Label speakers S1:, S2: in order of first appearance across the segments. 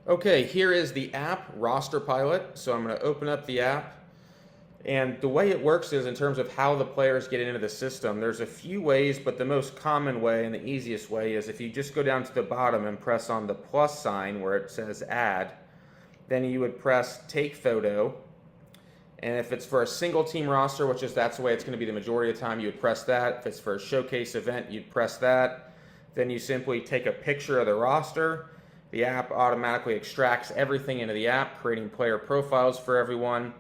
S1: Okay, here is the app Roster Pilot. So I'm going to open up the app. And the way it works is in terms of how the players get into the system, there's a few ways, but the most common way and the easiest way is if you just go down to the bottom and press on the plus sign where it says add, then you would press take photo. And if it's for a single team roster, which is that's the way it's going to be the majority of the time, you would press that. If it's for a showcase event, you'd press that. Then you simply take a picture of the roster. The app automatically extracts everything into the app, creating player profiles for everyone.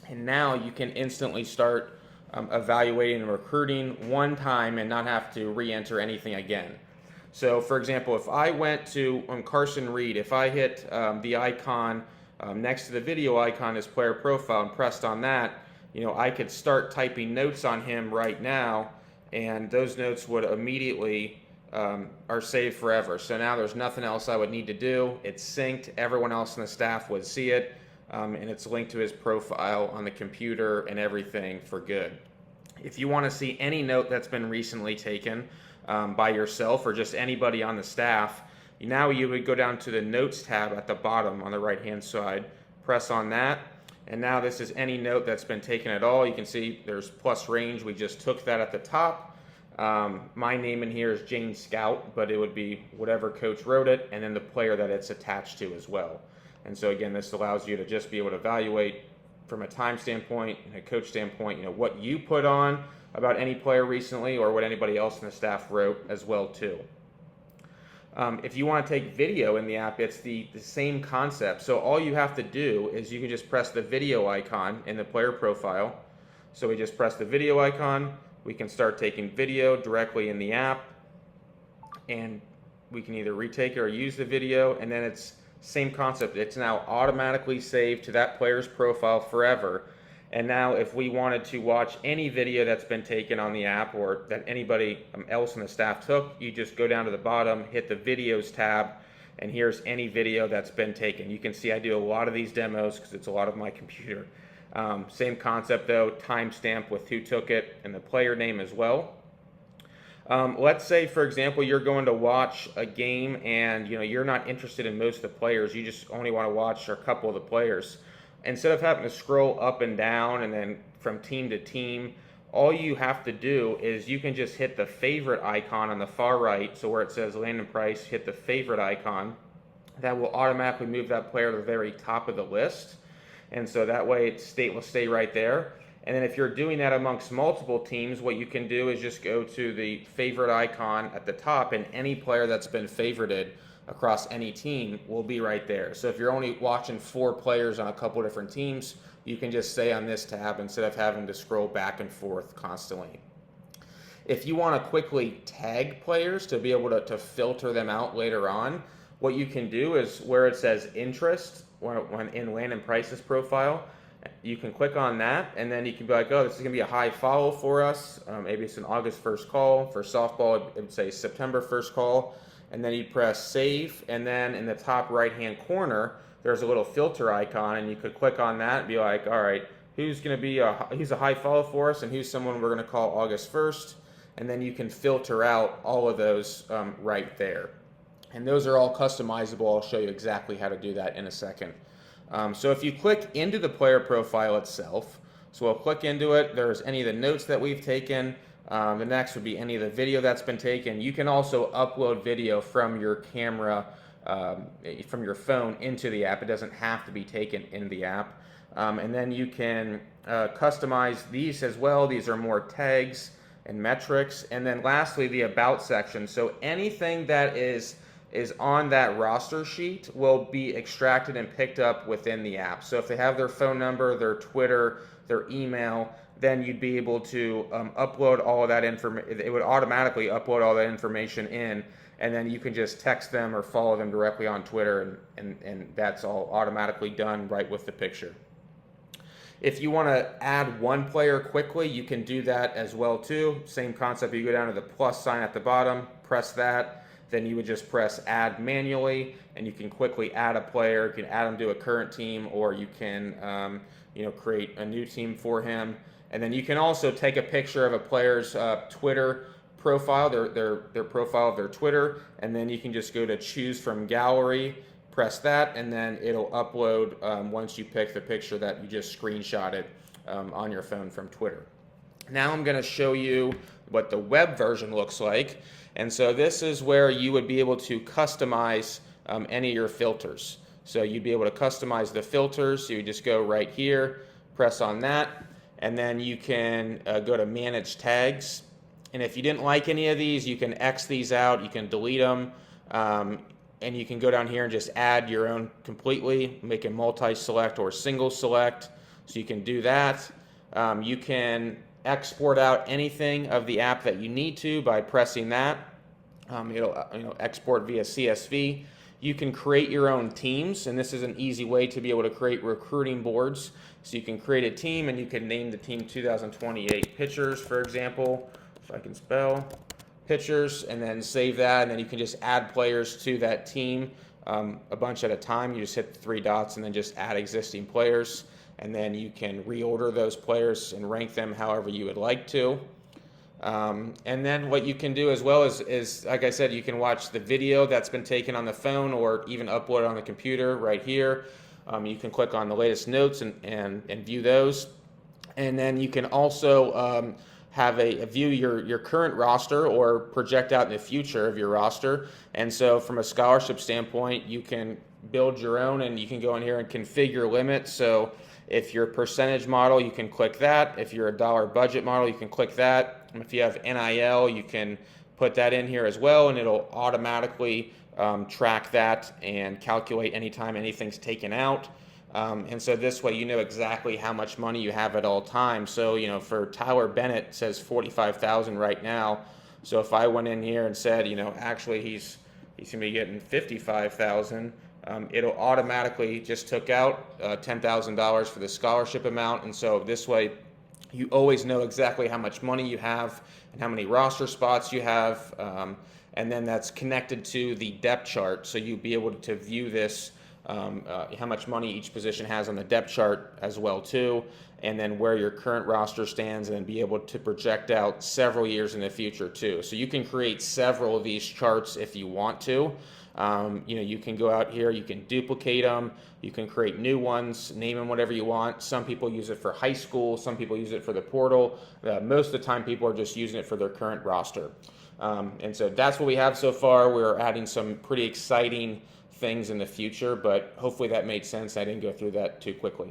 S1: And now you can instantly start evaluating and recruiting one time and not have to re-enter anything again. So, for example, if I went to Carson Reed, if I hit the icon next to the video icon as player profile and pressed on that, I could start typing notes on him right now, and those notes would immediately are saved forever. So now there's nothing else I would need to do. It's synced. Everyone else in the staff would see it, and it's linked to his profile on the computer and everything for good. If you want to see any note that's been recently taken by yourself or just anybody on the staff, now you would go down to the Notes tab at the bottom on the right-hand side, press on that, and now this is any note that's been taken at all. You can see there's plus range. We just took that at the top. My name in here is Jane Scout, but it would be whatever coach wrote it, and then the player that it's attached to as well. And so again, this allows you to just be able to evaluate from a time standpoint and a coach standpoint, what you put on about any player recently or what anybody else in the staff wrote as well too. If you want to take video in the app, it's the same concept. So all you have to do is you can just press the video icon in the player profile. So we just press the video icon. We can start taking video directly in the app, and we can either retake it or use the video, and then it's same concept. It's now automatically saved to that player's profile forever. And now if we wanted to watch any video that's been taken on the app or that anybody else in the staff took, you just go down to the bottom, hit the videos tab, and here's any video that's been taken. You can see I do a lot of these demos because it's a lot of my computer. Same concept though, timestamp with who took it and the player name as well. Let's say, for example, you're going to watch a game and you're not interested in most of the players. You just only want to watch a couple of the players. Instead of having to scroll up and down and then from team to team, all you have to do is you can just hit the favorite icon on the far right. So where it says Landon Price, hit the favorite icon. That will automatically move that player to the very top of the list. And so that way it will stay right there. And then if you're doing that amongst multiple teams, what you can do is just go to the favorite icon at the top, and any player that's been favorited across any team will be right there. So if you're only watching 4 players on a couple different teams, you can just stay on this tab instead of having to scroll back and forth constantly. If you want to quickly tag players to be able to filter them out later on, what you can do is where it says interest, when in Landon Price's profile, you can click on that, and then you can be like, oh, this is going to be a high follow for us. Maybe it's an August 1st call. For softball, it would say September 1st call. And then you press save, and then in the top right-hand corner, there's a little filter icon, and you could click on that and be like, all right, who's going to be he's a high follow for us, and who's someone we're going to call August 1st. And then you can filter out all of those right there. And those are all customizable. I'll show you exactly how to do that in a second. So if you click into the player profile itself, so we'll click into it, there's any of the notes that we've taken. The next would be any of the video that's been taken. You can also upload video from your camera, from your phone into the app. It doesn't have to be taken in the app. And then you can customize these as well. These are more tags and metrics. And then lastly, the about section. So anything that is on that roster sheet will be extracted and picked up within the app. So if they have their phone number, their Twitter, their email, then you'd be able to upload all of that information. It would automatically upload all that information in, and then you can just text them or follow them directly on Twitter, and that's all automatically done right with the picture. If you want to add one player quickly, you can do that as well too. Same concept. You go down to the plus sign at the bottom, press that. Then you would just press add manually, and you can quickly add a player. You can add them to a current team, or you can create a new team for him. And then you can also take a picture of a player's Twitter profile, their profile of their Twitter, and then you can just go to choose from gallery, press that, and then it'll upload once you pick the picture that you just screenshotted on your phone from Twitter. Now I'm going to show you what the web version looks like. And so this is where you would be able to customize any of your filters. So you'd be able to customize the filters. So you just go right here, press on that, and then you can go to Manage Tags. And if you didn't like any of these, you can X these out, you can delete them, and you can go down here and just add your own completely, make a multi-select or single select. So you can do that. You can export out anything of the app that you need to by pressing that. It'll export via CSV. You can create your own teams, and this is an easy way to be able to create recruiting boards. So you can create a team, and you can name the team 2028 Pitchers, for example, if I can spell pitchers, and then save that, and then you can just add players to that team a bunch at a time. You just hit the three dots and then just add existing players, and then you can reorder those players and rank them however you would like to. And then what you can do as well is, like I said, you can watch the video that's been taken on the phone or even upload it on the computer right here. You can click on the latest notes and view those. And then you can also have a view your current roster or project out in the future of your roster. And so from a scholarship standpoint, you can build your own, and you can go in here and configure limits. So if you're a percentage model, you can click that. If you're a dollar budget model, you can click that. And if you have NIL, you can put that in here as well, and it'll automatically track that and calculate anytime anything's taken out. And so this way you know exactly how much money you have at all times. So, for Tyler Bennett, it says $45,000 right now. So if I went in here and said, actually he's going to be getting $55,000, it'll automatically just took out $10,000 for the scholarship amount. And so this way you always know exactly how much money you have and how many roster spots you have. And then that's connected to the depth chart. So you'll be able to view this, how much money each position has on the depth chart as well too, and then where your current roster stands, and then be able to project out several years in the future too. So you can create several of these charts if you want to. You can go out here, you can duplicate them, you can create new ones, name them whatever you want. Some people use it for high school, some people use it for the portal. Most of the time people are just using it for their current roster. And so that's what we have so far. We're adding some pretty exciting things in the future, but hopefully that made sense. I didn't go through that too quickly.